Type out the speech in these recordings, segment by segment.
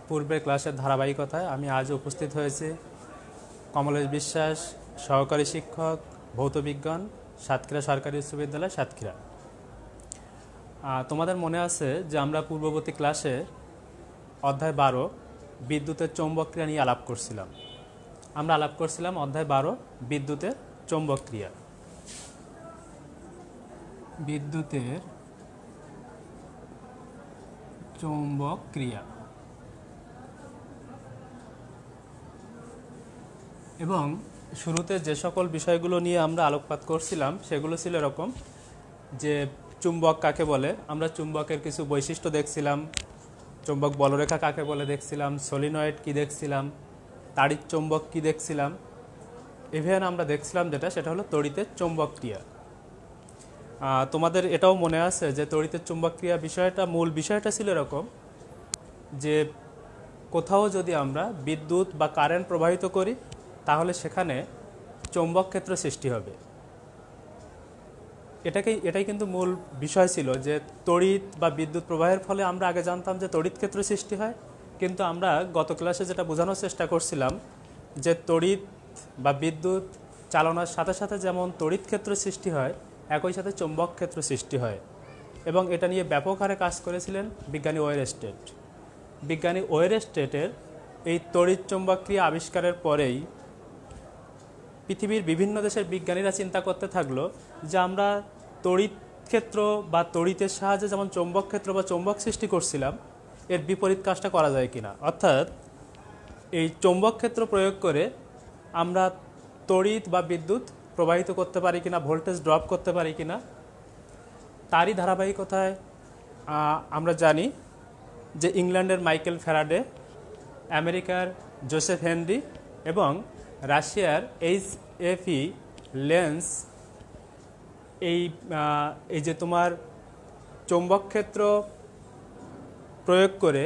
পূর্বের ক্লাসের ধারাবাহিকতায় আমি আজ উপস্থিত হয়েছি কমলেশ বিশ্বাস, সহকারী শিক্ষক ভৌতবিজ্ঞান, সাতক্ষীরা সরকারি উচ্চ বিদ্যালয়, সাতক্ষীরা। তোমাদের মনে আছে যে আমরা পূর্ববর্তী ক্লাসে অধ্যায় 12 বিদ্যুতের চৌম্বক ক্রিয়া নিয়ে আলাপ করছিলাম। অধ্যায় 12 বিদ্যুতের চৌম্বক ক্রিয়া। বিদ্যুতের চৌম্বক ক্রিয়া এবং শুরুতে যে সকল বিষয়গুলো নিয়ে আমরা আলোকপাত করছিলাম সেগুলো ছিল এরকম যে চুম্বক কাকে বলে, আমরা চুম্বকের কিছু বৈশিষ্ট্য দেখছিলাম, চুম্বক বলরেখা কাকে বলে দেখছিলাম, সলিনয়েড কি দেখছিলাম, তাড়িৎ চৌম্বক কি দেখছিলাম, ইভেন আমরা দেখছিলাম সেটা হলো তড়িতের চৌম্বক ক্রিয়া। তোমাদের এটাও মনে আছে যে তড়িতের চৌম্বক ক্রিয়া মূল বিষয়টা ছিল এরকম যে কোথাও যদি আমরা বিদ্যুৎ বা কারেন্ট প্রবাহিত করি তাহলে সেখানে চৌম্বক ক্ষেত্র সৃষ্টি হবে। এটাই কিন্তু মূল বিষয় ছিল যে তড়িৎ বা বিদ্যুৎ প্রবাহের ফলে আমরা আগে জানতাম যে তড়িৎ ক্ষেত্র সৃষ্টি হয়, কিন্তু আমরা গত ক্লাসে যেটা বোঝানোর চেষ্টা করছিলাম যে তড়িৎ বা বিদ্যুৎ চালনার সাথে সাথে যেমন তড়িৎ ক্ষেত্র সৃষ্টি হয় একই সাথে চৌম্বক ক্ষেত্র সৃষ্টি হয়, এবং এটা নিয়ে ব্যাপক হারে কাজ করেছিলেন বিজ্ঞানী ওয়েরস্টেড। বিজ্ঞানী ওয়েরস্টেডের এই তড়িৎ চৌম্বক ক্রিয়া আবিষ্কারের পরেই পৃথিবীর বিভিন্ন দেশের বিজ্ঞানীরা চিন্তা করতে থাকলো যে আমরা তড়িৎ ক্ষেত্র বা তড়িতের সাহায্যে যেমন চৌম্বক ক্ষেত্র বা চৌম্বক সৃষ্টি করছিলাম এর বিপরীত কাজটা করা যায় কিনা, অর্থাৎ এই চৌম্বক ক্ষেত্র প্রয়োগ করে আমরা তড়িৎ বা বিদ্যুৎ প্রবাহিত করতে পারি কিনা, ভোল্টেজ ড্রপ করতে পারি কিনা। তারই ধারাবাহিকতায় আমরা জানি যে ইংল্যান্ডের মাইকেল ফ্যারাডে, আমেরিকার জোসেফ হেনরি এবং রাশিয়ার H.F.E. লেন্স এই যে তোমার চৌম্বক ক্ষেত্র প্রয়োগ করে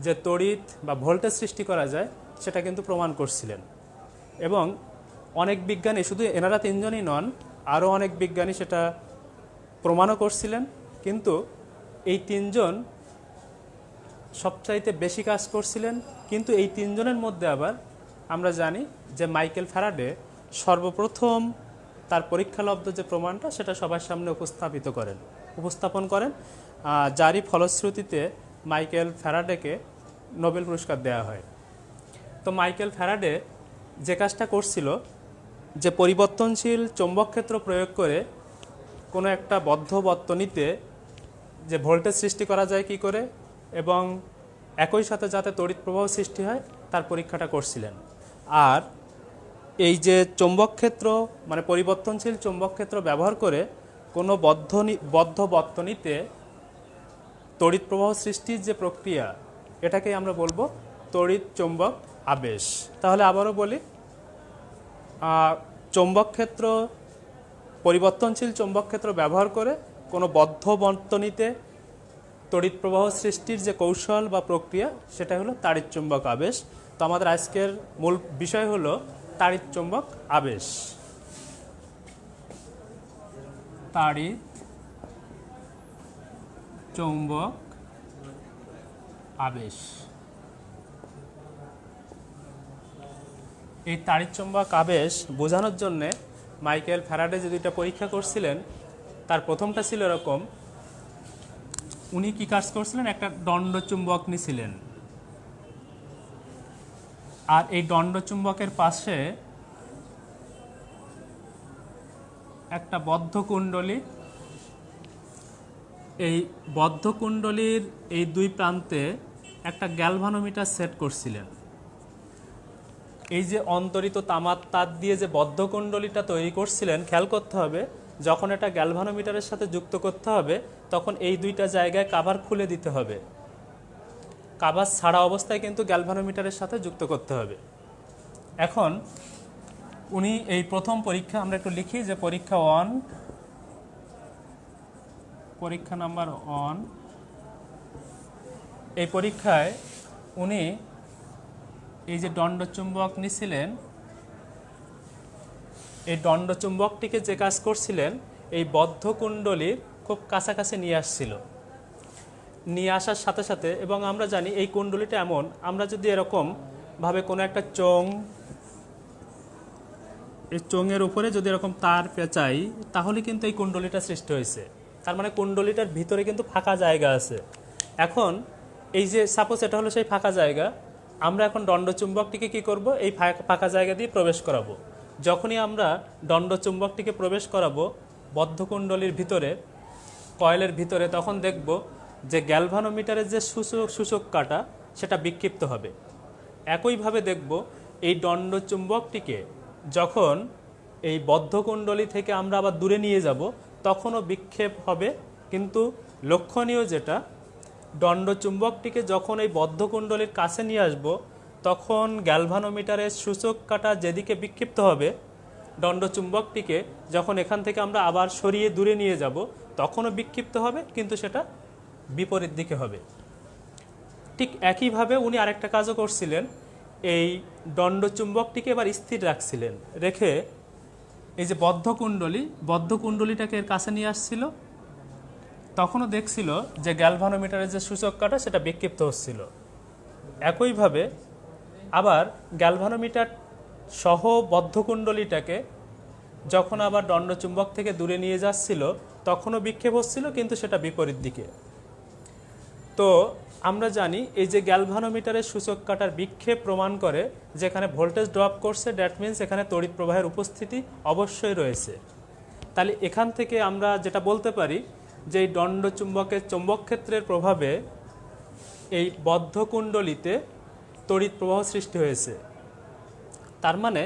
যে তড়িৎ বা ভোল্টেজ সৃষ্টি করা যায় সেটা কিন্তু প্রমাণ করছিলেন। এবং অনেক বিজ্ঞানী, শুধু এনারা তিনজনই নন, আরও অনেক বিজ্ঞানী সেটা প্রমাণও করছিলেন, কিন্তু এই তিনজন সবচাইতে বেশি কাজ করছিলেন। কিন্তু এই তিনজনের মধ্যে আবার আমরা জানি যে মাইকেল ফ্যারাডে সর্বপ্রথম তার পরীক্ষালব্ধ যে প্রমাণটা সেটা সবার সামনে উপস্থাপন করেন, যারই ফলশ্রুতিতে মাইকেল ফ্যারাডেকে নোবেল পুরস্কার দেওয়া হয়। তো মাইকেল ফ্যারাডে যে কাজটা করছিল যে পরিবর্তনশীল চৌম্বক ক্ষেত্র প্রয়োগ করে কোনো একটা বদ্ধ বর্তনীতে যে ভোল্টেজ সৃষ্টি করা যায় কি করে এবং একই সাথে যাতে তড়িৎ প্রবাহ সৃষ্টি হয় তার পরীক্ষাটা করছিলেন। আর এই যে চৌম্বক ক্ষেত্র মানে পরিবর্তনশীল চৌম্বক ক্ষেত্র ব্যবহার করে কোনো বদ্ধ বর্তনীতে তড়িৎ প্রবাহ সৃষ্টির যে প্রক্রিয়া এটাকেই আমরা বলবো তড়িৎ চৌম্বক আবেশ। তাহলে আবারও বলি, চৌম্বক ক্ষেত্র পরিবর্তনশীল চৌম্বক ক্ষেত্র ব্যবহার করে কোনো বদ্ধ বর্তনীতে তড়িৎ প্রবাহ সৃষ্টির যে কৌশল বা প্রক্রিয়া সেটা হলো তাড়িৎ চৌম্বক আবেশ। তো আমাদের আজকের মূল বিষয় হলো তাড়িৎ চৌম্বক আবেশ। তাড়িৎ চৌম্বক আবেশ। এই তাড়িৎ চৌম্বক আবেশ বোঝানোর জন্যে মাইকেল ফ্যারাডে যে দুইটা পরীক্ষা করছিলেন তার প্রথমটা ছিল এরকম, উনি কি কাজ করছিলেন, একটা দণ্ড চুম্বক নিছিলেন, আর এই দণ্ড চুম্বকের পাশে একটা বদ্ধ কুণ্ডলী, এই বদ্ধ কুণ্ডলীর এই দুই প্রান্তে একটা গ্যালভানোমিটার সেট করছিলেন। এই যে অন্তরিত তামার তার দিয়ে যে বদ্ধ কুণ্ডলীটা তৈরি করছিলেন, খেয়াল করতে হবে যখন এটা গ্যালভানোমিটারের সাথে যুক্ত করতে হবে তখন এই দুইটা জায়গায় কাভার খুলে দিতে হবে, কাভার ছাড়া অবস্থায় কিন্তু গ্যালভানোমিটারের সাথে যুক্ত করতে হবে। এখন উনি এই প্রথম পরীক্ষা, আমরা একটু লিখি যে পরীক্ষা 1, পরীক্ষা নাম্বার 1, এই পরীক্ষায় উনি এই যে দণ্ডচুম্বক নিছিলেন, এই দণ্ডচুম্বকটিকে যে কাজ করছিলেন এই বদ্ধ কুণ্ডলীর খুব কাছাকাছি নিয়ে আসছিল। নিয়ে আসার সাথে সাথে, এবং আমরা জানি এই কুণ্ডলীটা এমন, আমরা যদি এরকমভাবে কোনো একটা এই চোঙের উপরে যদি এরকম তার পেঁচাই, তাহলে কিন্তু এই কুণ্ডলীটা সৃষ্টি হয়েছে। তার মানে কুণ্ডলীটার ভিতরে কিন্তু ফাঁকা জায়গা আছে। এখন এই যে সাপোজ এটা হলো সেই ফাঁকা জায়গা, আমরা এখন দণ্ডচুম্বকটিকে কি করব, এই ফাঁকা জায়গা দিয়ে প্রবেশ করাবো। যখনই আমরা দণ্ডচুম্বকটিকে প্রবেশ করাবো বদ্ধকুণ্ডলীর ভিতরে, কয়েলের ভিতরে, তখন দেখব যে গ্যালভানোমিটারের যে সূচক কাটা সেটা বিক্ষিপ্ত হবে। একইভাবে দেখব এই দণ্ডচুম্বকটিকে যখন এই বদ্ধকুণ্ডলী থেকে আমরা আবার দূরে নিয়ে যাব, তখনও বিক্ষেপ হবে। কিন্তু লক্ষণীয় যেটা, দণ্ডচুম্বকটিকে যখন এই বদ্ধকুণ্ডলীর কাছে নিয়ে আসব, তখন গ্যালভানোমিটারের সূচক কাটা যেদিকে বিক্ষিপ্ত হবে, দণ্ডচুম্বকটিকে যখন এখান থেকে আমরা আবার সরিয়ে দূরে নিয়ে যাব, তখনও বিক্ষিপ্ত হবে, কিন্তু সেটা বিপরীত দিকে হবে। ঠিক একইভাবে উনি আরেকটা কাজও করছিলেন, এই দণ্ডচুম্বকটিকে এবার স্থির রাখছিলেন, রেখে এই যে বদ্ধকুণ্ডলীটাকে এর কাছে নিয়ে আসছিল, তখনও দেখছিল যে গ্যালভানোমিটারের যে সূচক কাটা সেটা বিক্ষিপ্ত হচ্ছিল। একইভাবে আবার গ্যালভানোমিটার সহ বদ্ধকুণ্ডলীটাকে যখন আবার দণ্ডচুম্বক থেকে দূরে নিয়ে যাচ্ছিল, তখনও বিক্ষেপ হচ্ছিল, কিন্তু সেটা বিপরীত দিকে। তো আমরা জানি এই যে গ্যালভানোমিটারের সূচক কাটার বিক্ষেপ প্রমাণ করে যেখানে ভোল্টেজ ড্রপ করছে, দ্যাট মিনস এখানে তড়িৎ প্রবাহের উপস্থিতি অবশ্যই রয়েছে। তাহলে এখান থেকে আমরা যেটা বলতে পারি যে এই দণ্ডচুম্বকের চৌম্বক ক্ষেত্রের প্রভাবে এই বদ্ধকুণ্ডলীতে তড়িৎ প্রবাহ সৃষ্টি হয়েছে। তার মানে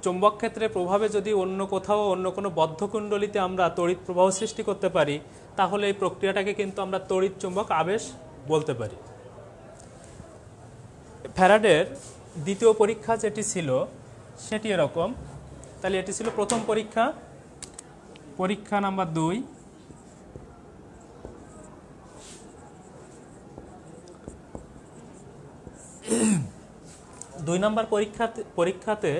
চৌম্বক ক্ষেত্রের প্রভাবে যদি অন্য কোথাও অন্য কোনো বদ্ধকুণ্ডলীতে আমরা তড়িৎ প্রবাহ সৃষ্টি করতে পারি, তাহলে এই প্রক্রিয়াটাকে কিন্তু আমরা তড়িৎ চুম্বক আবেশ বলতে পারি। ফ্যারাডের দ্বিতীয় পরীক্ষা যেটি ছিল সেটি এরকম। তাহলে এটি ছিল প্রথম পরীক্ষা, পরীক্ষা নাম্বার 2। দুই নম্বর পরীক্ষাতে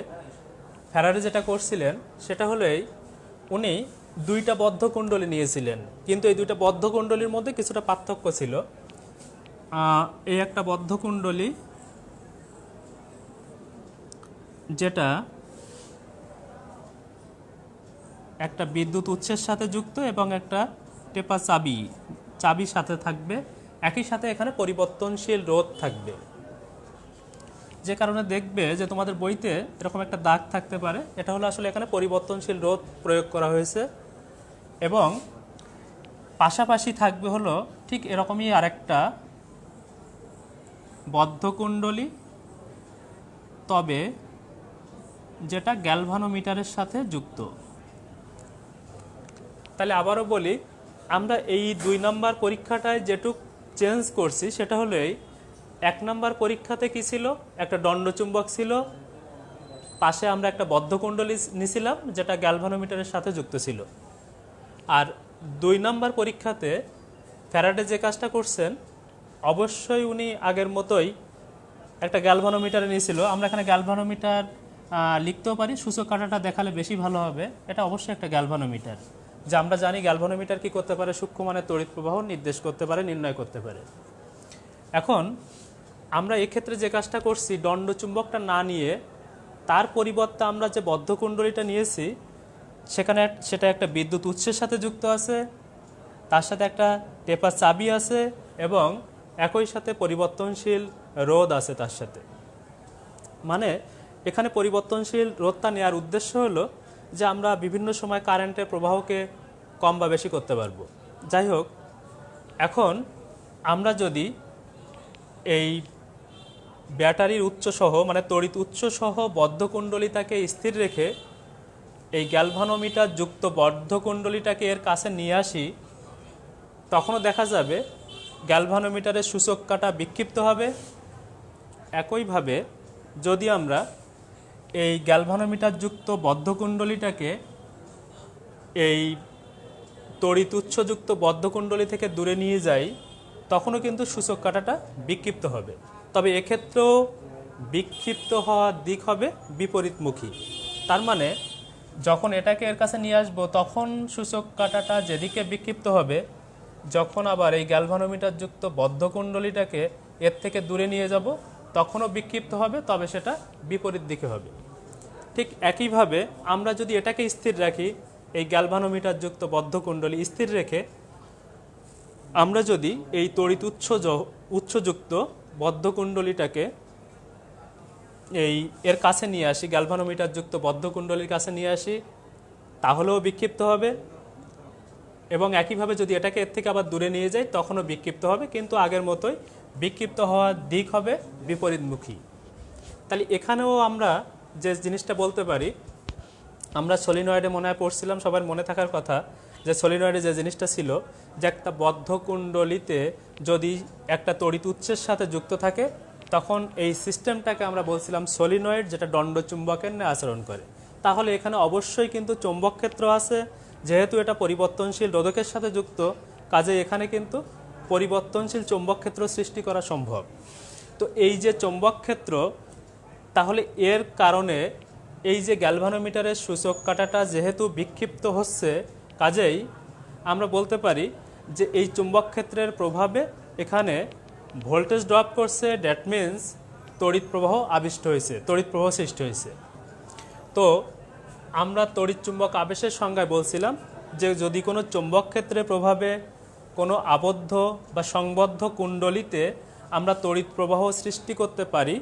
ফ্যারাডে যেটা করছিলেন সেটা হলেই উনি দুইটা বদ্ধকুণ্ডলী নিয়েছিলেন, কিন্তু এই দুইটা বদ্ধকুণ্ডলীর মধ্যে কিছুটা পার্থক্য ছিল। এই একটা বদ্ধকুণ্ডলী যেটা একটা বিদ্যুৎ উৎসের সাথে যুক্ত এবং একটা টেপা চাবি সাথে থাকবে, একই সাথে এখানে পরিবর্তনশীল রোধ থাকবে। যে কারণে দেখবে যে তোমাদের বইতে এরকম একটা দাগ থাকতে পারে, এটা হলো আসলে এখানে পরিবর্তনশীল রোধ প্রয়োগ করা হয়েছে। এবং পাশাপাশি থাকবে হলো ঠিক এরকমই আরেকটা বদ্ধকুণ্ডলী, তবে যেটা গ্যালভানোমিটারের সাথে যুক্ত। তাহলে আবারও বলি, আমরা এই 2 নম্বর পরীক্ষাটায় যেটুক চেঞ্জ করছি সেটা হলো এই 1 নম্বর পরীক্ষাতে কি ছিল, একটা দণ্ডচুম্বক ছিল, পাশে আমরা একটা বদ্ধকুণ্ডলী নিছিলাম যেটা গ্যালভানোমিটারের সাথে যুক্ত ছিল। আর 2 নম্বর পরীক্ষাতে ফ্যারাডে যে কাজটা করছেন, অবশ্যই উনি আগের মতোই একটা গ্যালভানোমিটারে নিয়েছিল। আমরা এখানে গ্যালভানোমিটার লিখতেও পারি, সূচক কাটাটা দেখালে বেশি ভালো হবে। এটা অবশ্যই একটা গ্যালভানোমিটার, যে আমরা জানি গ্যালভানোমিটার কি করতে পারে, সূক্ষ্ম মানের তড়িৎ প্রবাহ নির্দেশ করতে পারে, নির্ণয় করতে পারে। এখন আমরা এক্ষেত্রে যে কাজটা করছি, দণ্ডচুম্বকটা না নিয়ে তার পরিবর্তে আমরা যে বদ্ধকুণ্ডলীটা নিয়েছি, সেটা একটা বিদ্যুৎ উৎসের সাথে যুক্ত আছে, তার সাথে একটা টেপা চাবি আছে, এবং একই সাথে পরিবর্তনশীল রোধ আছে তার সাথে। মানে এখানে পরিবর্তনশীল রোধটা নেওয়ার উদ্দেশ্য হলো যে আমরা বিভিন্ন সময় কারেন্টের প্রবাহকে কম বা বেশি করতে পারবো। যাই হোক, এখন আমরা যদি এই ব্যাটারির উৎসসহ মানে তড়িৎ উৎসসহ বদ্ধকুণ্ডলীটাকে স্থির রেখে এই গ্যালভানোমিটার যুক্ত বদ্ধকুণ্ডলীটাকে এর কাছে নিয়ে আসি, তখনও দেখা যাবে গ্যালভানোমিটারের সূচক কাটা বিক্ষিপ্ত হবে। একইভাবে যদি আমরা এই গ্যালভানোমিটার যুক্ত বদ্ধকুণ্ডলীটাকে এই তড়িৎ উৎসযুক্ত বদ্ধকুণ্ডলী থেকে দূরে নিয়ে যাই, তখনও কিন্তু সূচক কাটাটা বিক্ষিপ্ত হবে। তবে এক্ষেত্রেও বিক্ষিপ্ত হওয়ার দিক হবে বিপরীতমুখী। তার মানে যখন এটাকে এর কাছে নিয়ে আসবো, তখন সূচক কাটাটা যেদিকে বিক্ষিপ্ত হবে যখন আবার এই গ্যালভানোমিটার যুক্ত বদ্ধকুণ্ডলীটাকে এর থেকে দূরে নিয়ে যাব তখনও বিক্ষিপ্ত হবে, তবে সেটা বিপরীত দিকে হবে। ঠিক একইভাবে আমরা যদি এটাকে স্থির রাখি, এই গ্যালভানোমিটার যুক্ত বদ্ধকুণ্ডলী স্থির রেখে আমরা যদি এই তড়িৎ উৎসযুক্ত বদ্ধকুণ্ডলীটাকে এর কাছে নিয়ে আসি, গ্যালভানোমিটার যুক্ত বদ্ধকুণ্ডলীর কাছে নিয়ে আসি, তাহলেও বিক্ষিপ্ত হবে। এবং একইভাবে যদি এটাকে এর থেকে আবার দূরে নিয়ে যাই তখনও বিক্ষিপ্ত হবে, কিন্তু আগের মতোই বিক্ষিপ্ত হওয়ার দিক হবে বিপরীতমুখী। তাহলে এখানেও আমরা যে জিনিসটা বলতে পারি, আমরা সলিনয়েডে মনে হয় পড়ছিলাম, সবার মনে থাকার কথা, যে সলিনয়েডে যে জিনিসটা ছিল যে একটা বদ্ধকুণ্ডলীতে যদি একটা তড়িৎ উৎসের সাথে যুক্ত থাকে তখন এই সিস্টেমটাকে আমরা বলছিলাম সলিনয়েড, যেটা দণ্ডচুম্বকের ন্যায় আচরণ করে। তাহলে এখানে অবশ্যই কিন্তু চৌম্বক ক্ষেত্র আছে, যেহেতু এটা পরিবর্তনশীল রোধকের সাথে যুক্ত, কাজে এখানে কিন্তু পরিবর্তনশীল চৌম্বক ক্ষেত্র সৃষ্টি করা সম্ভব। তো এই যে চৌম্বক ক্ষেত্র, তাহলে এর কারণে এই যে গ্যালভানোমিটারের সূচক কাঁটাটা যেহেতু বিক্ষিপ্ত হচ্ছে, কাজেই আমরা বলতে পারি যে এই চুম্বক ক্ষেত্রের প্রভাবে এখানে ভোল্টেজ ড্রপ করছে, দ্যাট মিন্স তড়িৎ প্রবাহ আবিষ্ট হয়েছে, তড়িৎ প্রবাহ সৃষ্টি হয়েছে। তো আমরা তড়িৎ চুম্বক আবেশের সংজ্ঞায় বলছিলাম যে যদি কোনো চুম্বক ক্ষেত্রের প্রভাবে কোনো আবদ্ধ বা সংবদ্ধ কুণ্ডলীতে আমরা তড়িৎ প্রবাহ সৃষ্টি করতে পারি,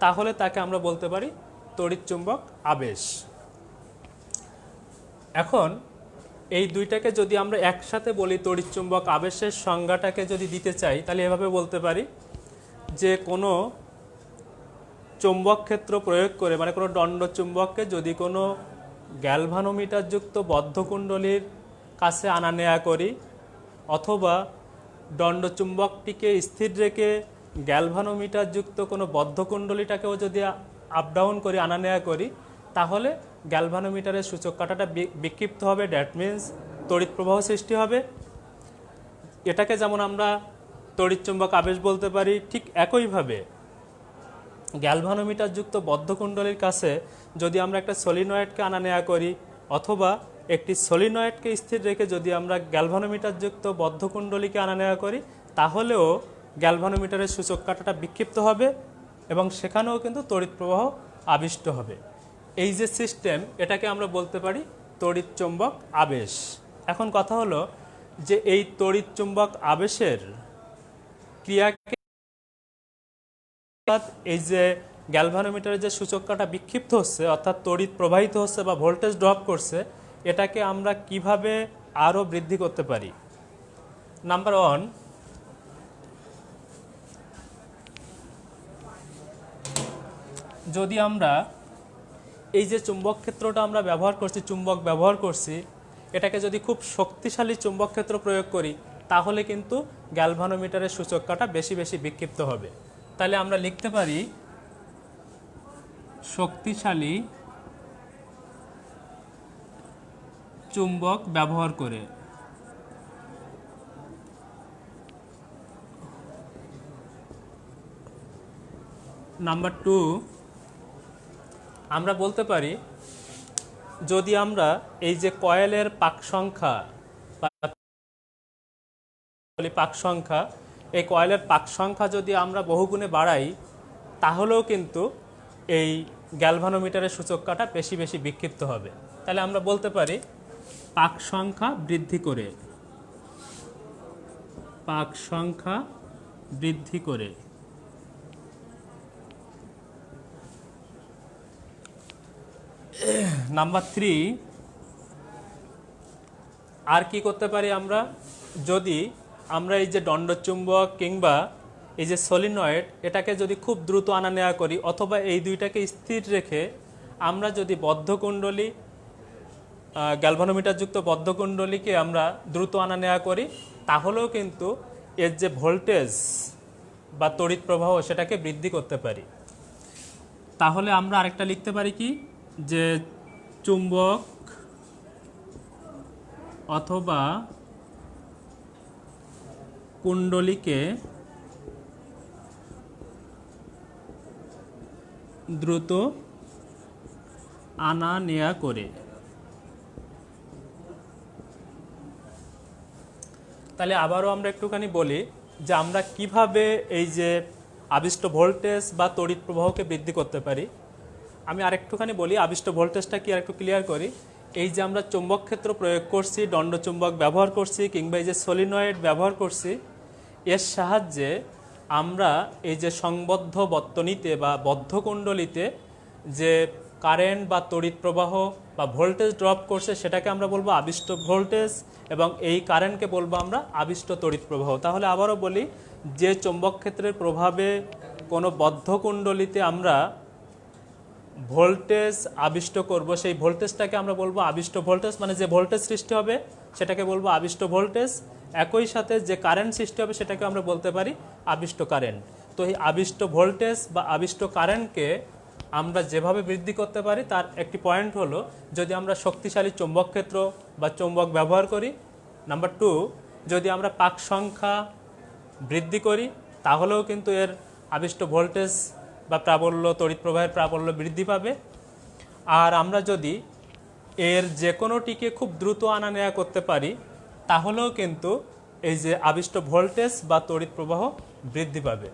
তাহলে তাকে আমরা বলতে পারি তড়িৎ চুম্বক আবেশ। এখন এই দুইটাকে যদি আমরা একসাথে বলি, তড়িৎ চুম্বক আবেশের সংজ্ঞাটাকে যদি দিতে চাই, তাহলে এভাবে বলতে পারি যে কোনো চৌম্বক ক্ষেত্র প্রয়োগ করে, মানে কোনো দণ্ডচুম্বককে যদি কোনো গ্যালভানোমিটার যুক্ত বদ্ধকুণ্ডলীর কাছে আনা নেয়া করি, অথবা দণ্ডচুম্বকটিকে স্থির রেখে গ্যালভানোমিটার যুক্ত কোনো বদ্ধকুণ্ডলীটাকেও যদি আপ ডাউন করি, আনা নেয়া করি, তাহলে গ্যালভানোমিটারের সূচক কাঁটাটা বিক্ষিপ্ত হবে, দ্যাট মিন্স তড়িৎ প্রবাহ সৃষ্টি হবে। এটাকে যেমন আমরা তড়িৎ চুম্বক আবেশ বলতে পারি, ঠিক একইভাবে গ্যালভানোমিটার যুক্ত বদ্ধকুণ্ডলীর কাছে যদি আমরা একটা সলিনয়েডকে আনা নেয়া করি, অথবা একটি সলিনয়েডকে স্থির রেখে যদি আমরা গ্যালভানোমিটার যুক্ত বদ্ধকুণ্ডলীকে আনা নেয়া করি, তাহলেও গ্যালভানোমিটারের সূচক কাঁটাটা বিক্ষিপ্ত হবে এবং সেখানেও কিন্তু তড়িৎ প্রবাহ আবিষ্ট হবে। এই যে সিস্টেম, এটাকে আমরা বলতে পারি তড়িৎ চুম্বক আবেশ। এখন কথা হলো যে এই তড়িৎ চুম্বক আবেশের ক্রিয়াকে, এই যে গ্যালভানোমিটারের যে সূচক কাঁটা বিক্ষিপ্ত হচ্ছে, অর্থাৎ তড়িৎ প্রবাহিত হচ্ছে বা ভোল্টেজ ড্রপ করছে, এটাকে আমরা কিভাবে আরও বৃদ্ধি করতে পারি। নাম্বার 1, যদি আমরা এই যে চুম্বক ক্ষেত্রটা আমরা ব্যবহার করছি, চুম্বক ব্যবহার করছি, এটাকে যদি খুব শক্তিশালী চুম্বক ক্ষেত্র প্রয়োগ করি, তাহলে কিন্তু গ্যালভানোমিটারের সূচক কাঁটা বেশি বেশি বিক্ষিপ্ত হবে। তাহলে আমরা লিখতে পারি শক্তিশালী চুম্বক ব্যবহার করে। নাম্বার 2, আমরা বলতে পারি যদি আমরা এই যে কয়েলের পাক সংখ্যা, এই কয়েলের পাক সংখ্যা যদি আমরা বহুগুণে বাড়াই, তাহলেও কিন্তু এই গ্যালভানোমিটারের সূচক কাঁটা বেশি বেশি বিক্ষিপ্ত হবে। তাহলে আমরা বলতে পারি পাক সংখ্যা বৃদ্ধি করে, পাক সংখ্যা বৃদ্ধি করে। নাম্বার 3, আর কি করতে পারি আমরা, যদি আমরা এই যে দণ্ডচুম্বক কিংবা এই যে সলিনয়েড, এটাকে যদি খুব দ্রুত আনা নেওয়া করি, অথবা এই দুইটাকে স্থির রেখে আমরা যদি বদ্ধকুণ্ডলী, গ্যালভানোমিটার যুক্ত বদ্ধকুণ্ডলীকে আমরা দ্রুত আনা নেওয়া করি, তাহলেও কিন্তু এর যে ভোল্টেজ বা তড়িৎ প্রবাহ, সেটাকে বৃদ্ধি করতে পারি। তাহলে আমরা আরেকটা লিখতে পারি কি, যে চুম্বক অথবা কুণ্ডলীকে দ্রুত আনা নেয়া করে। তাহলে আবারও আমরা একটুখানি বলি যে আমরা কিভাবে এই যে আবিষ্ট ভোল্টেজ বা তড়িৎ প্রবাহকে বৃদ্ধি করতে পারি। আমি আরেকটুখানি বলি আবিষ্ট ভোল্টেজটা কি আরেকটু ক্লিয়ার করি। এই যে আমরা চৌম্বক ক্ষেত্র প্রয়োগ করছি, দণ্ডচুম্বক ব্যবহার করছি, কিংবা এই যে সলিনয়েড ব্যবহার করছি, এর সাহায্যে আমরা এই যে সংবদ্ধ বর্তনীতে বা বদ্ধকুণ্ডলিতে যে কারেন্ট বা তড়িৎ প্রবাহ বা ভোল্টেজ ড্রপ করছে সেটাকে আমরা বলবো আবিষ্ট ভোল্টেজ, এবং এই কারেন্টকে বলবো আমরা আবিষ্ট তড়িৎ প্রবাহ। তাহলে আবারও বলি, যে চৌম্বক ক্ষেত্রের প্রভাবে কোনো বদ্ধকুণ্ডলিতে আমরা ভোল্টেজ আবিষ্ট করব, সেই ভোল্টেজটাকে আমরা বলবো আবিষ্ট ভোল্টেজ, মানে যে ভোল্টেজ সৃষ্টি হবে সেটাকে বলবো আবিষ্ট ভোল্টেজ। একই সাথে যে কারেন্ট সৃষ্টি হবে সেটাকে আমরা বলতে পারি আবিষ্ট কারেন্ট। তো এই আবিষ্ট ভোল্টেজ বা আবিষ্ট কারেন্টকে আমরা যেভাবে বৃদ্ধি করতে পারি তার একটি পয়েন্ট হলো, যদি আমরা শক্তিশালী চৌম্বক ক্ষেত্র বা চৌম্বক ব্যবহার করি। নাম্বার 2, যদি আমরা পাক সংখ্যা বৃদ্ধি করি তাহলেও কিন্তু এর আবিষ্ট ভোল্টেজ বা প্রাবল্য তড়িৎ প্রবাহের প্রাবল্য বৃদ্ধি পাবে। আর আমরা যদি এর যে কোনোটিকে খুব দ্রুত আনা নেওয়া করতে পারি তাহলেও কিন্তু এই যে আবিষ্ট ভোল্টেজ বা তড়িৎ প্রবাহ বৃদ্ধি পাবে।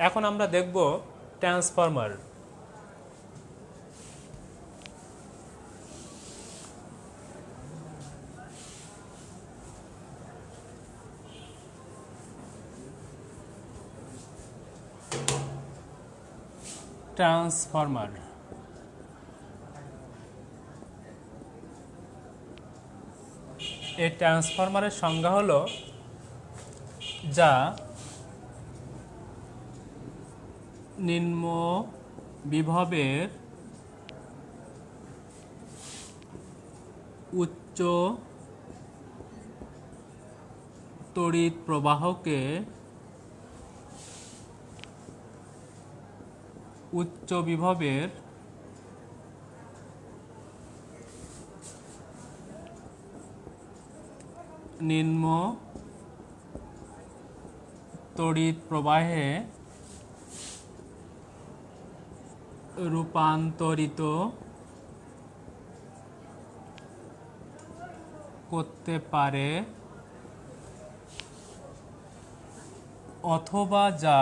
এখন আমরা দেখব ট্রান্সফরমার। ট্রান্সফরমার এই ট্রান্সফরমারের সংজ্ঞা হলো যা নিম্ন বিভবের উচ্চ তড়িৎ প্রবাহকে উচ্চ বিভবের নিম্ন তড়িৎ প্রবাহে রূপান্তরিত করতে পারে, অথবা যা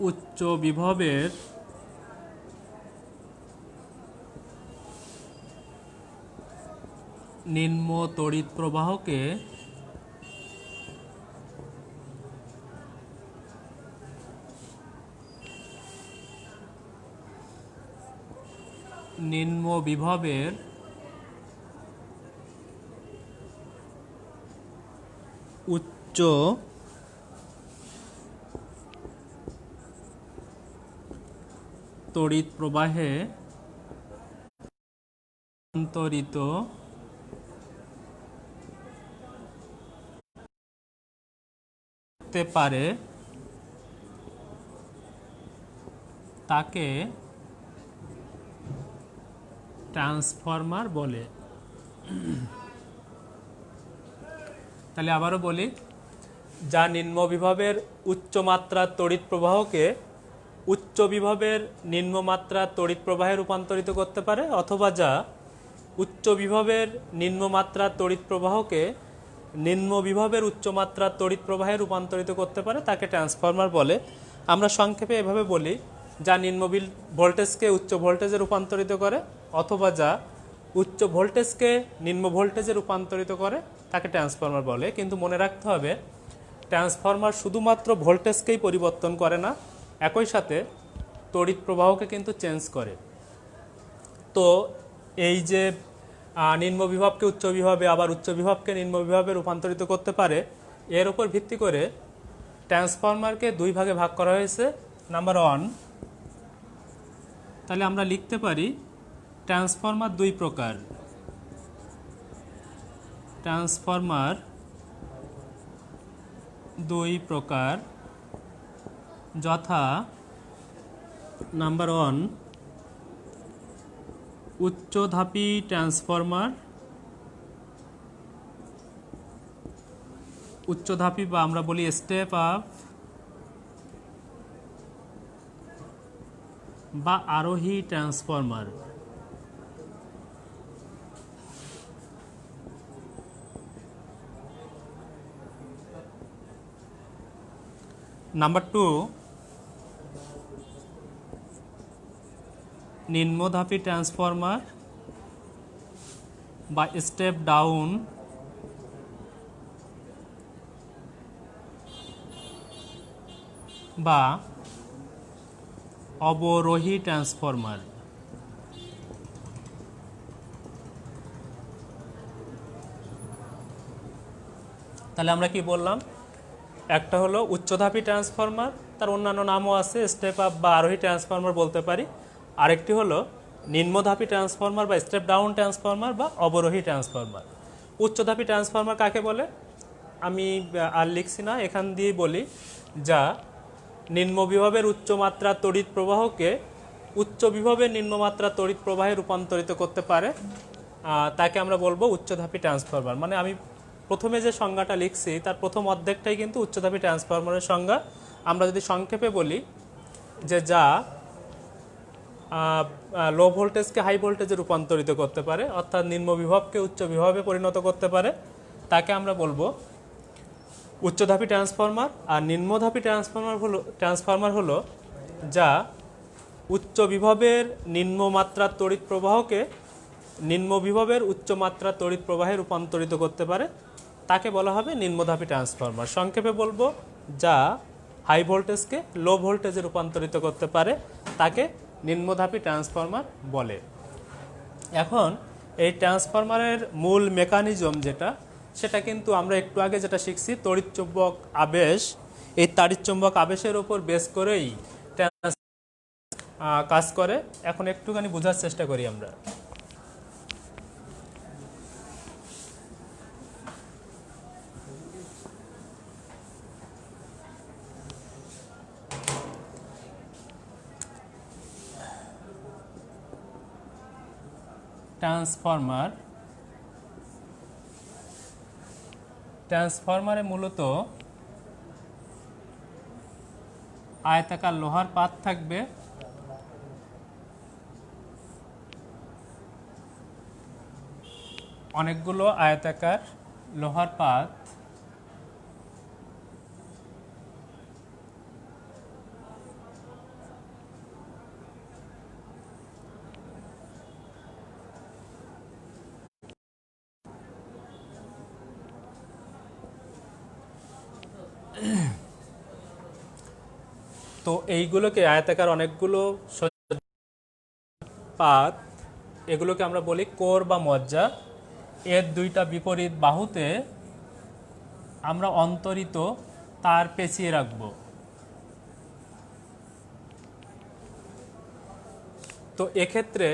উচ্চ বিভবের নিম্ন তড়িৎ প্রবাহকে নিম্ন বিভবের উচ্চ তড়িৎ প্রবাহে রূপান্তরিত করতে পারে তাকে ট্রান্সফরমার বলে। তাহলে আবারও বলি, যা নিম্ন বিভবের উচ্চ মাত্রার তড়িৎ প্রবাহকে উচ্চ বিভবের নিম্নমাত্রার তড়িৎ প্রবাহে রূপান্তরিত করতে পারে, অথবা যা উচ্চ বিভবের নিম্নমাত্রার তড়িৎ প্রবাহকে নিম্ন বিভবের উচ্চমাত্রার তড়িৎ প্রবাহে রূপান্তরিত করতে পারে তাকে ট্রান্সফরমার বলে। আমরা সংক্ষেপে এভাবে বলি, যা নিম্ন ভোল্টেজকে উচ্চ ভোল্টেজে রূপান্তরিত করে, অথবা যা উচ্চ ভোল্টেজকে নিম্ন ভোল্টেজে রূপান্তরিত করে তাকে ট্রান্সফরমার বলে। কিন্তু মনে রাখতে হবে, ট্রান্সফরমার শুধুমাত্র ভোল্টেজকেই পরিবর্তন করে না, একই সাথে তড়িৎ প্রবাহকে কিন্তু চেঞ্জ করে। তো এই যে নিম্ন বিভবকে উচ্চ বিভবে আবার উচ্চ বিভবকে নিম্ন বিভবে রূপান্তরিত করতে পারে, এর উপর ভিত্তি করে ট্রান্সফরমারকে দুই ভাগে ভাগ করা হয়েছে। নাম্বার 1, তাহলে আমরা লিখতে পারি ট্রান্সফরমার দুই প্রকার। ট্রান্সফরমার দুই প্রকার, যথা নাম্বার 1 উচ্চধাপী ট্রান্সফরমার। উচ্চধাপী বা আমরা বলি স্টেপ আপ বা আরোহী ট্রান্সফরমার। নাম্বার 2, নিম্নধাপী ট্রান্সফরমার বা স্টেপ ডাউন বা অবরোহী ট্রান্সফরমার। তাহলে আমরা কি বললাম, একটা হলো উচ্চধাপী ট্রান্সফরমার, তার অন্যান্য নামও আছে, স্টেপ আপ বা আরোহী ট্রান্সফরমার বলতে পারি। আরেকটি হলো নিম্নধাপী ট্রান্সফরমার বা স্টেপ ডাউন ট্রান্সফরমার বা অবরোহী ট্রান্সফরমার। উচ্চধাপী ট্রান্সফরমার কাকে বলে আমি আর লিখছি না, এখান দিয়েই বলি, যা নিম্ন বিভবের উচ্চমাত্রা তড়িৎ প্রবাহকে উচ্চ বিভবের নিম্নমাত্রা তড়িৎ প্রবাহে রূপান্তরিত করতে পারে, তাকে আমরা বলবো উচ্চধাপী ট্রান্সফরমার। মানে আমি প্রথমে যে সংজ্ঞাটা লিখছি তার প্রথম অর্ধেকটাই কিন্তু উচ্চধাপী ট্রান্সফরমারের সংজ্ঞা। আমরা যদি সংক্ষেপে বলি যে যা লো ভোল্টেজকে হাই ভোল্টেজে রূপান্তরিত করতে পারে, অর্থাৎ নিম্ন বিভবকে উচ্চ বিভবে পরিণত করতে পারে, তাকে আমরা বলবো উচ্চধাপী ট্রান্সফরমার। আর নিম্নধাপী ট্রান্সফরমার হলো যা উচ্চ বিভবের নিম্নমাত্রার তড়িৎ প্রবাহকে নিম্ন বিভবের উচ্চমাত্রার তড়িৎ প্রবাহে রূপান্তরিত করতে পারে, তাকে বলা হবে নিম্নধাপী ট্রান্সফরমার। সংক্ষেপে বলবো, যা হাই ভোল্টেজকে লো ভোল্টেজে রূপান্তরিত করতে পারে, তাকে নিম্নধাপী ট্রান্সফরমার বলে। এখন এই ট্রান্সফরমারের মূল মেকানিজম যেটা, সেটা কিন্তু আমরা একটু আগে যেটা শিখছি, তড়িৎচুম্বক আবেশ। এই তড়িৎচুম্বক আবেশের উপর বেস করেই কাজ করে। এখন একটুখানি বোঝার চেষ্টা করি আমরা। ট্রান্সফরমারে মূলত আয়তাকার লোহার পাত থাকবে, অনেকগুলো আয়তাকার লোহার পাত, তো এইগুলোকে আয়তাকার অনেকগুলো পাত, এগুলোকে আমরা বলি কোর বা মজ্জা। এর দুইটা বিপরীত বাহুতে আমরা অন্তরিত তার পেঁচিয়ে রাখব। তো এক্ষেত্রে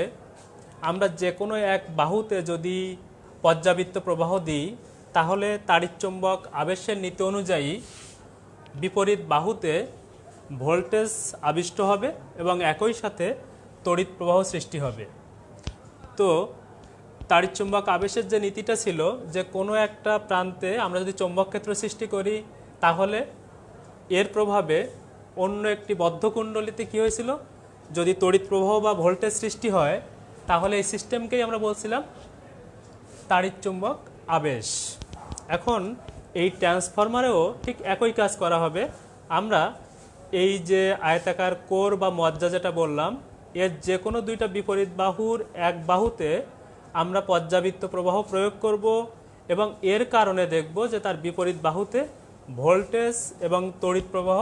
আমরা যে কোনো এক বাহুতে যদি পর্যাবৃত্ত প্রবাহ দিই, তাহলে তাড়িৎচুম্বক আবেশের নীতি অনুযায়ী বিপরীত বাহুতে ভোল্টেজ আবিষ্ট হবে এবং একই সাথে তড়িৎ প্রবাহ সৃষ্টি হবে। তো তাড়িৎচুম্বক আবেশের যে নীতিটা ছিল, যে কোনো একটা প্রান্তে আমরা যদি চৌম্বক ক্ষেত্র সৃষ্টি করি, তাহলে এর প্রভাবে অন্য একটি বদ্ধকুণ্ডলিতে কী হয়েছিল, যদি তড়িৎ প্রবাহ বা ভোল্টেজ সৃষ্টি হয়, তাহলে এই সিস্টেমকেই আমরা বলছিলাম তাড়িৎচুম্বক আবেশ। এখন এই ট্রান্সফরমারেও ঠিক একই কাজ করা হবে। আমরা এই যে আয়তাকার কোর বা মজ্জা যেটা বললাম, এর যে কোনো দুইটা বিপরীত বাহুর এক বাহুতে আমরা পর্যাবৃত্ত প্রবাহ প্রয়োগ করব এবং এর কারণে দেখব যে তার বিপরীত বাহুতে ভোল্টেজ এবং তড়িৎ প্রবাহ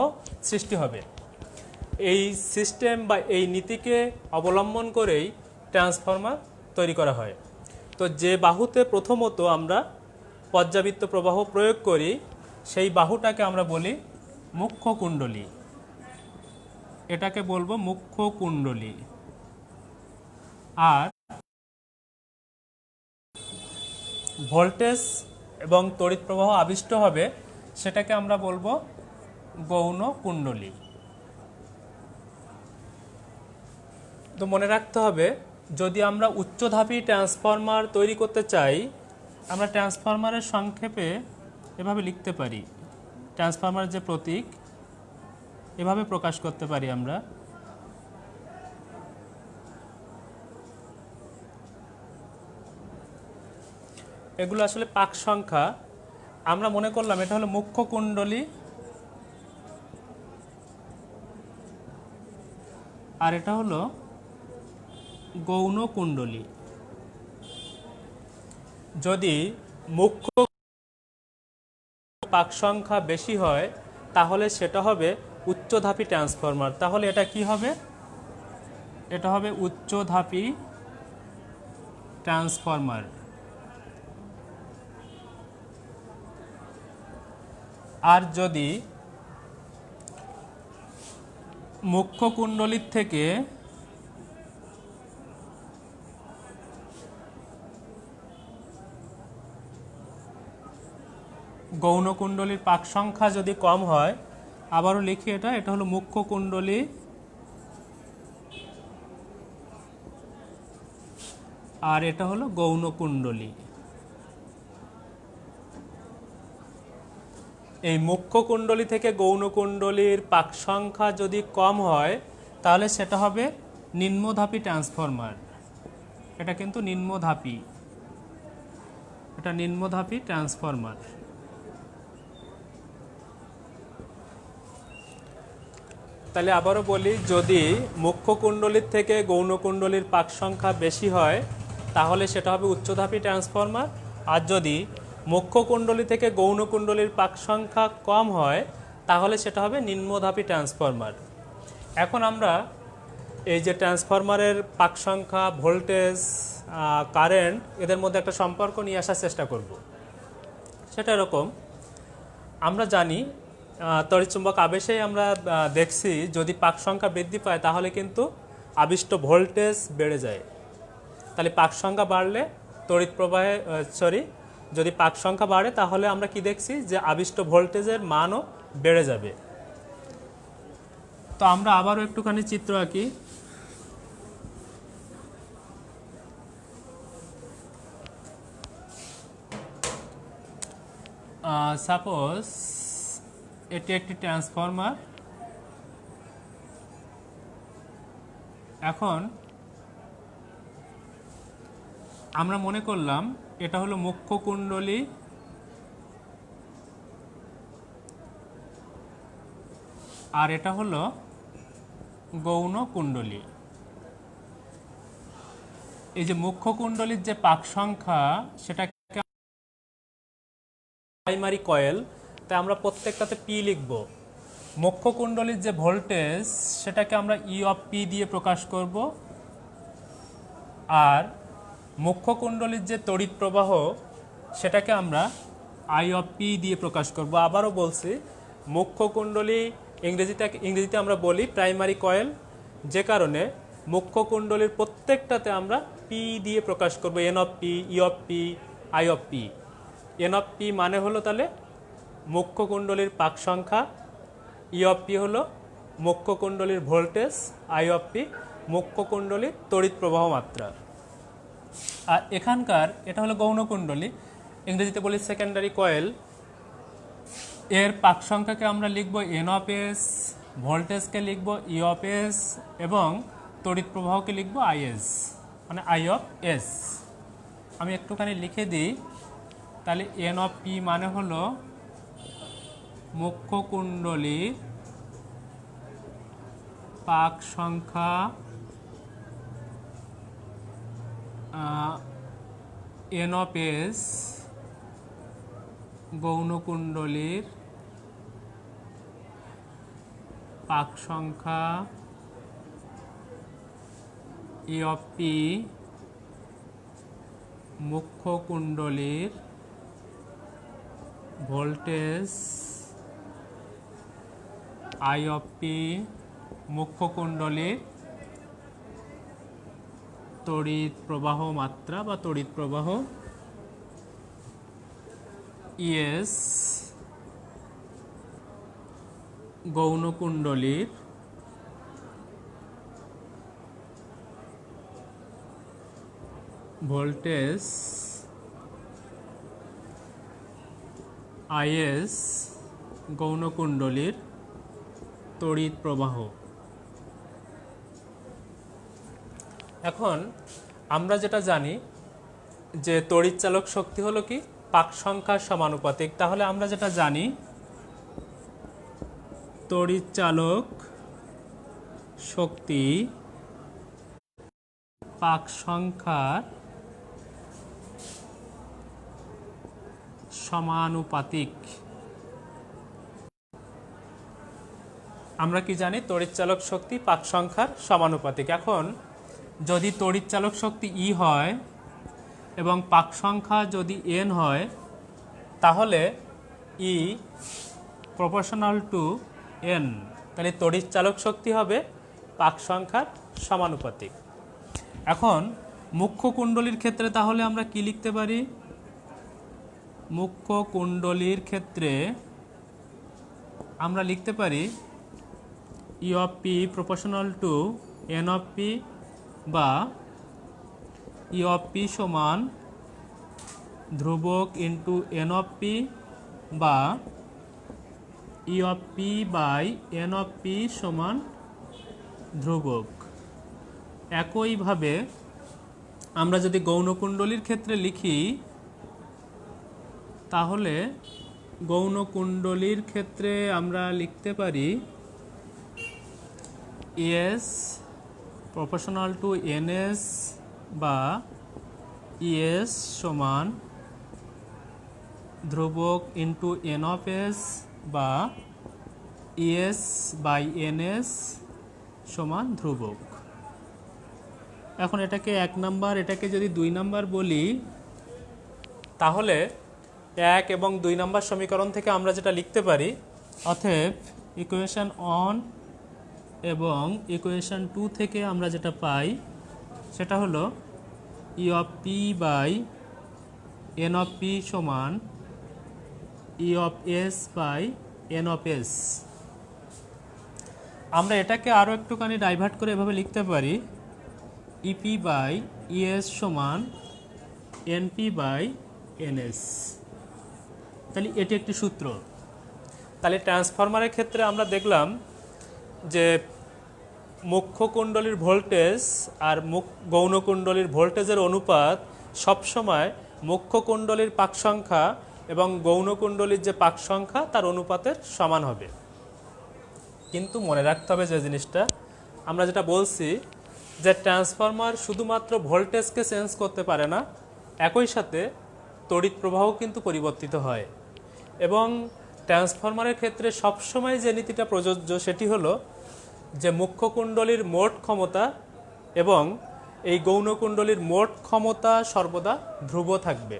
সৃষ্টি হবে। এই সিস্টেম বা এই নীতিকে অবলম্বন করেই ট্রান্সফরমার তৈরি করা হয়। তো যে বাহুতে প্রথমত আমরা পর্যাবৃত্ত প্রবাহ প্রয়োগ করি, সেই বাহুটাকে আমরা বলি মুখ্য কুণ্ডলী। এটাকে বলবো মুখ্য কুণ্ডলী। আর ভোল্টেজ এবং তড়িৎ প্রবাহ আবিষ্ট হবে, সেটাকে আমরা বলবো গৌণ কুণ্ডলী। তো মনে রাখতে হবে, যদি আমরা উচ্চধাপী ট্রান্সফরমার তৈরি করতে চাই, আমরা ট্রান্সফরমারের সংক্ষেপে এভাবে লিখতে পারি, ট্রান্সফরমার যে প্রতীক এভাবে প্রকাশ করতে পারি আমরা। এগুলো আসলে পাক সংখ্যা। আমরা মনে করলাম এটা হলো মুখ্য কুণ্ডলী, আর এটা হলো গৌণ কুণ্ডলী। যদি মুখ্য পাক সংখ্যা বেশি হয় তাহলে সেটা হবে উচ্চধাপী ট্রান্সফরমার। তাহলে এটা কি হবে? এটা হবে উচ্চধাপী ট্রান্সফরমার। আর যদি মুখ্য কুণ্ডলীর থেকে গৌণ কুণ্ডলীর পাক সংখ্যা যদি কম হয়, আবারও লিখি এটা, এটা হলো মুখ্য কুণ্ডলী আর এটা হলো গৌণ কুণ্ডলী। এই মুখ্য কুণ্ডলী থেকে গৌণ কুণ্ডলীর পাক সংখ্যা যদি কম হয় তাহলে সেটা হবে নিম্নধাপী ট্রান্সফরমার। এটা কিন্তু নিম্নধাপী, এটা নিম্নধাপী ট্রান্সফরমার। তাহলে আবারও বলি, যদি মুখ্য কুণ্ডলীর থেকে গৌণ কুণ্ডলীর পাক সংখ্যা বেশি হয় তাহলে সেটা হবে উচ্চধাপী ট্রান্সফরমার। আর যদি মুখ্য কুণ্ডলী থেকে গৌণ কুণ্ডলীর পাক সংখ্যা কম হয় তাহলে সেটা হবে নিম্নধাপী ট্রান্সফরমার। এখন আমরা এই যে ট্রান্সফরমারের পাক সংখ্যা, ভোল্টেজ, কারেন্ট, এদের মধ্যে একটা সম্পর্ক নিয়ে আসার চেষ্টা করব। সেটা এরকম, আমরা জানি তড়িৎচুম্বক আবেশেই আমরা দেখছি যদি পাক সংখ্যা বৃদ্ধি পায় তাহলে কিন্তু আবিষ্ট ভোল্টেজ বেড়ে যায়। তাহলে পাক সংখ্যা বাড়লে তড়িৎ প্রবাহে যদি পাক সংখ্যা বাড়ে তাহলে আমরা কি দেখছি যে আবিষ্ট ভোল্টেজের মানও বেড়ে যাবে। তো আমরা আবারও একটুখানি চিত্র আঁকি। সাপোজ এটি একটি ট্রান্সফরমার। এখন আমরা মনে করলাম এটা হলো মুখ্য কুণ্ডলী আর এটা হলো গৌণ কুণ্ডলী। এই যে মুখ্য কুণ্ডলীর যে পাক সংখ্যা সেটা প্রাইমারি কয়েল, তাই আমরা প্রত্যেকটাতে পি লিখব। মুখ্য কুণ্ডলীর যে ভোল্টেজ সেটাকে আমরা ই অফ পি দিয়ে প্রকাশ করব। আর মুখ্য কুণ্ডলীর যে তড়িৎ প্রবাহ সেটাকে আমরা আই অফ পি দিয়ে প্রকাশ করব। আবারও বলছি, মুখ্য কুণ্ডলী ইংরেজিতে আমরা বলি প্রাইমারি কয়েল, যে কারণে মুখ্য কুণ্ডলীর প্রত্যেকটাতে আমরা পি দিয়ে প্রকাশ করব। N of P, E of P, I of P. N of P মানে হলো তাহলে মুখ্য কুণ্ডলীর পাক সংখ্যা, ই অফ পি হলো মুখ্য কুণ্ডলীর ভোল্টেজ, আই অফ পি মুখ্য কুণ্ডলীর তড়িৎ প্রবাহ মাত্রা। আর এখানকার এটা হলো গৌণ কুণ্ডলী, ইংরেজিতে বলি সেকেন্ডারি কয়েল। এর পাক সংখ্যাকে আমরা লিখব এন অফ এস, ভোল্টেজকে লিখব ই অফ এস এবং তড়িৎ প্রবাহকে লিখব আই এস, মানে আই অফ এস। আমি একটুখানি লিখে দিই, তাহলে এন অফ পি মানে হলো মুখ্য কুণ্ডলীর পাক সংখ্যা, এন অফ এস গৌণ কুণ্ডলীর পাক সংখ্যা, ই অফ পি মুখ্য কুণ্ডলীর ভোল্টেজ, আই অফ পি মুখ্য কুণ্ডলীর তড়িৎ প্রবাহ মাত্রা বা তড়িৎ প্রবাহ, ইএস গৌণ কুণ্ডলীর ভোল্টেজ, আইএস গৌণ কুণ্ডলীর তড়িৎ প্রবাহ। এখন আমরা যেটা জানি যে তড়িৎ চালক শক্তি হলো কি পাক সংখ্যার সমানুপাতিক। তাহলে আমরা যেটা জানি তড়িৎ চালক শক্তি পাক সংখ্যার সমানুপাতিক। আমরা কি জানি তড়িৎচালক শক্তি পাক সংখ্যার সমানুপাতিক। এখন যদি তড়িৎচালক শক্তি E হয় এবং পাক সংখ্যা যদি n হয় তাহলে E প্রপোর্শনাল টু n, তাহলে তড়িৎচালক শক্তি হবে পাক সংখ্যার সমানুপাতিক। এখন মুখ্য কুণ্ডলীর ক্ষেত্রে তাহলে আমরা কি লিখতে পারি? মুখ্য কুণ্ডলীর ক্ষেত্রে আমরা লিখতে পারি E of P proportional to N of P বা E of P সমান ধ্রুবক ইন্টু N of P বা E of P by N of P সমান ধ্রুবক। একইভাবে আমরা যদি গৌণকুণ্ডলীর ক্ষেত্রে লিখি তাহলে গৌণকুণ্ডলীর ক্ষেত্রে আমরা লিখতে পারি ES proportional to NS বা ES সমান ধ্রুবক ইন্টু N of S বা ES বাই NS সমান ধ্রুবক। এখন এটাকে 1 নাম্বার, এটাকে যদি 2 নাম্বার বলি তাহলে 1 এবং 2 নাম্বার সমীকরণ থেকে আমরা যেটা লিখতে পারি, অতএব ইকুয়েশন 1 এবং ইকুয়েশন 2 থেকে আমরা যেটা পাই সেটা হলো E of P by N of P সমান E of S by N of S। আমরা এটাকে আরও একটুখানি ডাইভার্ট করে এভাবে লিখতে পারি EP বাই ES সমান NP বাই NS। তাহলে এটি একটি সূত্র। তাহলে ট্রান্সফরমারের ক্ষেত্রে আমরা দেখলাম যে মুখ্য কুণ্ডলীর ভোল্টেজ আর গৌণকুণ্ডলীর ভোল্টেজের অনুপাত সবসময় মুখ্য কুণ্ডলীর পাক সংখ্যা এবং গৌণকুণ্ডলীর যে পাক সংখ্যা তার অনুপাতের সমান হবে। কিন্তু মনে রাখতে হবে যে জিনিসটা আমরা যেটা বলছি যে ট্রান্সফরমার শুধুমাত্র ভোল্টেজকে চেঞ্জ করতে পারে না, একই সাথে তড়িৎ প্রবাহ কিন্তু পরিবর্তিত হয়। এবং ট্রান্সফরমারের ক্ষেত্রে সবসময় যে নীতিটা প্রযোজ্য সেটি হলো যে মুখ্য কুণ্ডলীর মোট ক্ষমতা এবং এই গৌণকুণ্ডলীর মোট ক্ষমতা সর্বদা ধ্রুব থাকবে,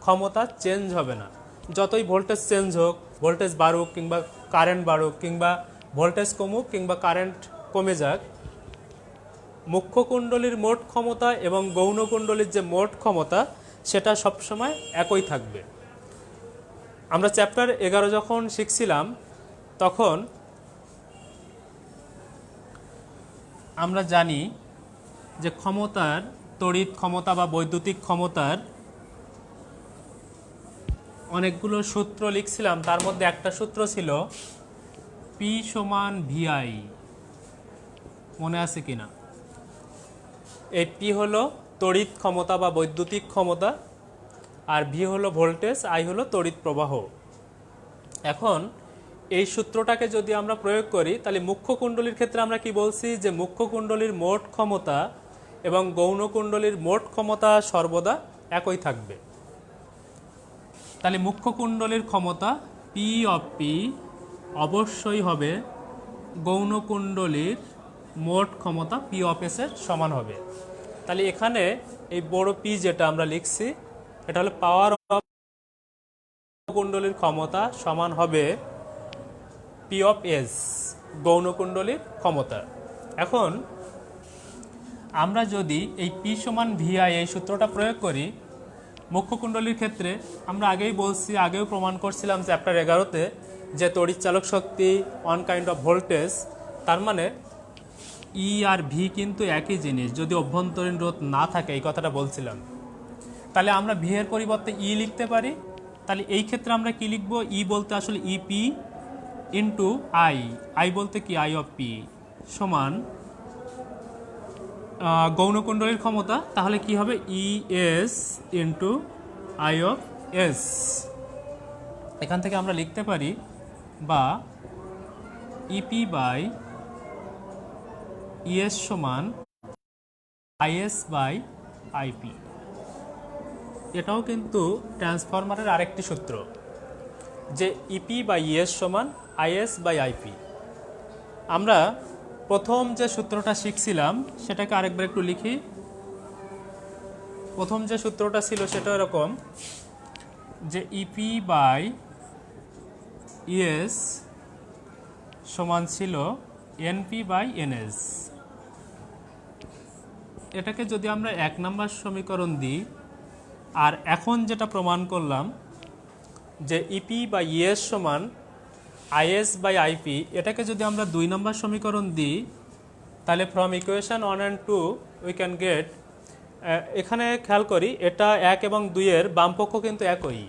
ক্ষমতা চেঞ্জ হবে না। যতই ভোল্টেজ চেঞ্জ হোক, ভোল্টেজ বাড়ুক কিংবা কারেন্ট বাড়ুক কিংবা ভোল্টেজ কমুক কিংবা কারেন্ট কমে যাক, মুখ্য কুণ্ডলীর মোট ক্ষমতা এবং গৌণকুণ্ডলীর যে মোট ক্ষমতা সেটা সবসময় একই থাকবে। আমরা চ্যাপ্টার 11 যখন শিখছিলাম তখন আমরা জানি যে ক্ষমতার তড়িৎ ক্ষমতা বা বৈদ্যুতিক ক্ষমতার অনেকগুলো সূত্র লিখছিলাম। তার মধ্যে একটা সূত্র ছিল P সমান VI, মনে আছে কিনা? এই P হলো তড়িৎ ক্ষমতা বা বৈদ্যুতিক ক্ষমতা, আর V হলো ভোল্টেজ, I হলো তড়িৎ প্রবাহ। এখন এই সূত্রটাকে যদি আমরা প্রয়োগ করি তাহলে মুখ্য কুণ্ডলীর ক্ষেত্রে আমরা কি বলছি যে মুখ্য কুণ্ডলীর মোট ক্ষমতা এবং গৌণকুণ্ডলীর মোট ক্ষমতা সর্বদা একই থাকবে। তাহলে মুখ্য কুণ্ডলীর ক্ষমতা P of P অবশ্যই হবে গৌণকুণ্ডলীর মোট ক্ষমতা P of S এর সমান হবে। তাহলে এখানে এই বড় P যেটা আমরা লিখছি এটা হলো পাওয়ার অফ কুণ্ডলীর ক্ষমতা সমান হবে P of S, গৌণকুণ্ডলীর ক্ষমতা। এখন আমরা যদি এই P সমান VI এই সূত্রটা প্রয়োগ করি মুখ্য কুণ্ডলীর ক্ষেত্রে, আমরা আগেই বলছি, আগেও প্রমাণ করছিলাম চ্যাপ্টার 11-তে যে তড়িৎচালক শক্তি ওয়ান কাইন্ড অফ ভোল্টেজ, তার মানে E আর V কিন্তু একই জিনিস যদি অভ্যন্তরীণ রোধ না থাকে, এই কথাটা বলছিলাম। তাহলে আমরা V এর পরিবর্তে E লিখতে পারি। তাহলে এই ক্ষেত্রে আমরা কি লিখব? E বলতে আসলে EP ইন্টু I বলতে কি I of P সমান গৌণকুণ্ডলীর ক্ষমতা, তাহলে কি হবে ES into I of S। এখান থেকে আমরা লিখতে পারি বা EP বাই ইএস সমান আইএস বাই আইপি। এটাও কিন্তু ট্রান্সফরমারের আরেকটি সূত্র, যে ইপি বাই ইএস সমান আইএস বাই আইপি। আমরা প্রথম যে সূত্রটা শিখছিলাম সেটাকে আরেকবার একটু লিখি। প্রথম যে সূত্রটা ছিল সেটা এরকম, যে ইপি বাই ইএস সমান ছিল এনপি বাই এনএস। এটাকে যদি আমরা 1 নম্বর সমীকরণ দিই, আর এখন যেটা প্রমাণ করলাম যে ইপি বাই ইএস সমান আইএস বাই আইপি, এটাকে যদি আমরা 2 নম্বর সমীকরণ দিই, তাহলে from equation 1 and 2 we can get, এখানে খেয়াল করি এটা 1 এবং 2 এর বামপক্ষ কিন্তু একই।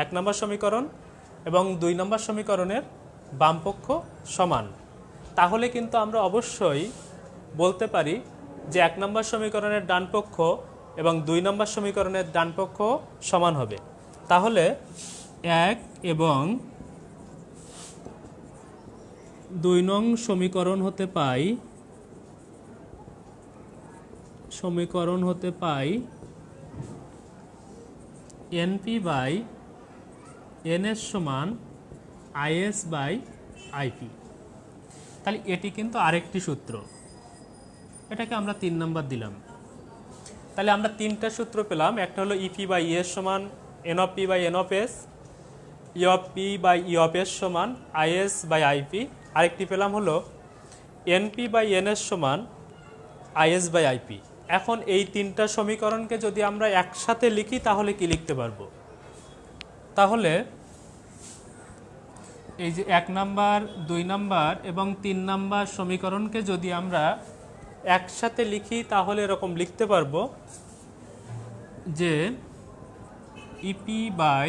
1 নম্বর সমীকরণ এবং 2 নম্বর সমীকরণের বামপক্ষ সমান। তাহলে কিন্তু আমরা অবশ্যই বলতে পারি যে 1 নম্বর সমীকরণের ডানপক্ষ এবং 2 নম্বর সমীকরণের ডানপক্ষ সমান হবে। তাহলে 1 এবং 2 নং সমীকরণ হতে পাই এনপি বাই এনএস সমান আইএস বাই আইপি। তাহলে এটি কিন্তু আরেকটি সূত্র, এটাকে আমরা 3 নম্বর দিলাম। তাহলে আমরা 3টা সূত্র পেলাম। একটা হলো ইপি বাই ইএস সমান N of P by N of S, E of P by E of S সমান আইএস বাই আইপি। আরেকটি পেলাম হলো এনপি বাই এনএস সমান আইএস বাই আইপি। এখন এই 3টা সমীকরণকে যদি আমরা একসাথে লিখি তাহলে কি লিখতে পারবো? তাহলে এই যে 1 নাম্বার, 2 নাম্বার এবং 3 নাম্বার সমীকরণকে যদি আমরা একসাথে লিখি তাহলে এরকম লিখতে পারবো যে ইপি বাই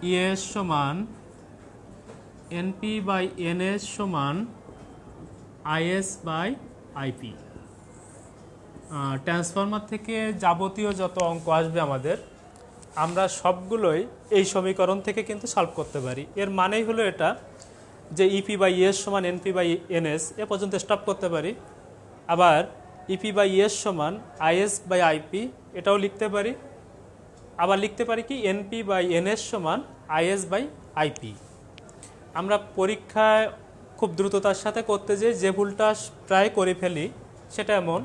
ইএস সমান এনপি বাই এনএস সমান আইএস বাই আইপি। ট্রান্সফরমার থেকে যাবতীয় যত অঙ্ক আসবে আমাদের, আমরা সবগুলোই এই সমীকরণ থেকে কিন্তু সলভ করতে পারি। এর মানেই হলো এটা যে ইপি বাই ইএস সমান এনপি বাই এনএস এ পর্যন্ত স্টপ করতে পারি। আবার ইপি বাই ইএস সমান আইএস বাই আইপি এটাও লিখতে পারি। আবার লিখতে পারি কি এনপি বাই এনএস সমান আইএস বাই আইপি। আমরা পরীক্ষায় খুব দ্রুততার সাথে করতে যে ভুলটা প্রায় করে ফেলি সেটা এমন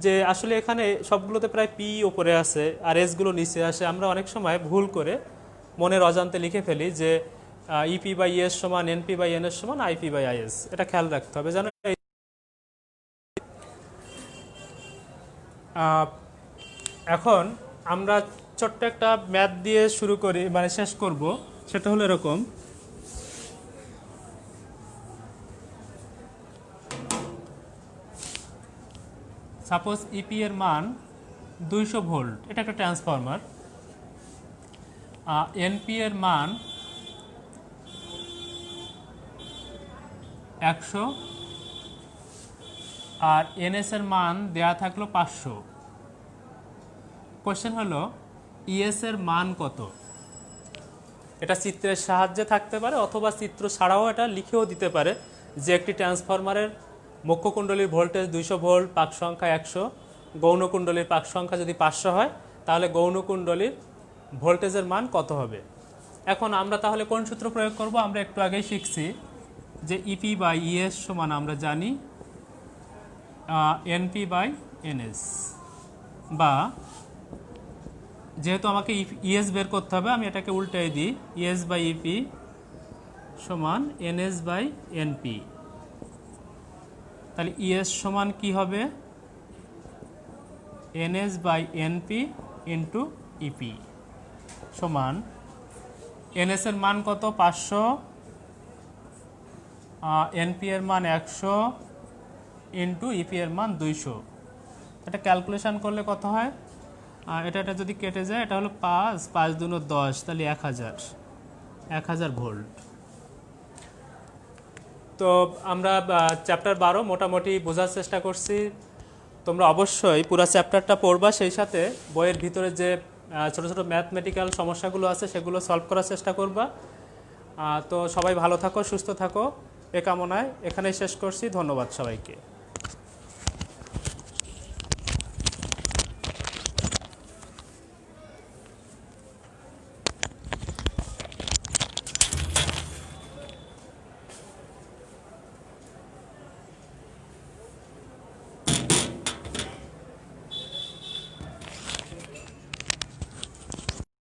যে আসলে এখানে সবগুলোতে প্রায় পি উপরে আসে আর এসগুলো নিচে আসে। আমরা অনেক সময় ভুল করে মনের অজান্তে লিখে ফেলি যে ইপি বাই ইএস সমান এনপি বাই এনএস সমান আইপি বাই আইএস। এটা খেয়াল রাখতে হবে জানো। এখন আমরা ছোট্ট একটা ম্যাথ দিয়ে শুরু করি, মানে শেষ করব। সেটা হলো এরকম, সাপোজ ইপি এর মান 200 ভোল্ট, এটা একটা ট্রান্সফরমার। এনপি এর মান 100 আর এনএস এর মান দেয়া থাকলো 500। কোশ্চেন হলো ইএস এর মান কত? এটা চিত্রের সাহায্যে থাকতে পারে অথবা চিত্র ছাড়াও এটা লিখেও দিতে পারে যে একটি ট্রান্সফরমারের মুখ্য কুণ্ডলীর ভোল্টেজ 200 ভোল্ট, পাক সংখ্যা 100, গৌণ কুণ্ডলীর পাক সংখ্যা যদি 500 হয় তাহলে গৌণ কুণ্ডলীর ভোল্টেজের মান কত হবে। এখন আমরা তাহলে কোন সূত্র প্রয়োগ করব? আমরা একটু আগেই শিখছি যে ইপি বাই ইএস সমান আমরা জানি এনপি বাই এনএস, বা যেহেতু আমাকে ইএস বের করতে হবে আমি এটাকে উল্টাই দিই, ইএস বাই ইপি সমান এনএস বাই এনপি। তাহলে ইএস সমান কি হবে? NS by NP into EP সমান এনএস এর মান কত? 500, এনপি এর মান 100 ইন্টু ইপি এর মান 200। এটা ক্যালকুলেশন করলে কত হয়? এটা যদি কেটে যায় এটা হলো 5, 5 দুনো 10, তাহলে 1000 ভোল্ট। তো আমরা চ্যাপ্টার 12 মোটামুটি বোঝার চেষ্টা করছি। তোমরা অবশ্যই পুরো চ্যাপ্টারটা পড়বা, সেই সাথে বইয়ের ভিতরে যে ছোট ছোট ম্যাথমেটিক্যাল সমস্যাগুলো আছে সেগুলো সলভ করার চেষ্টা করবা। তো সবাই ভালো থাকো, সুস্থ থাকো। এ কামনায় এখানেই শেষ করছি। ধন্যবাদ সবাইকে।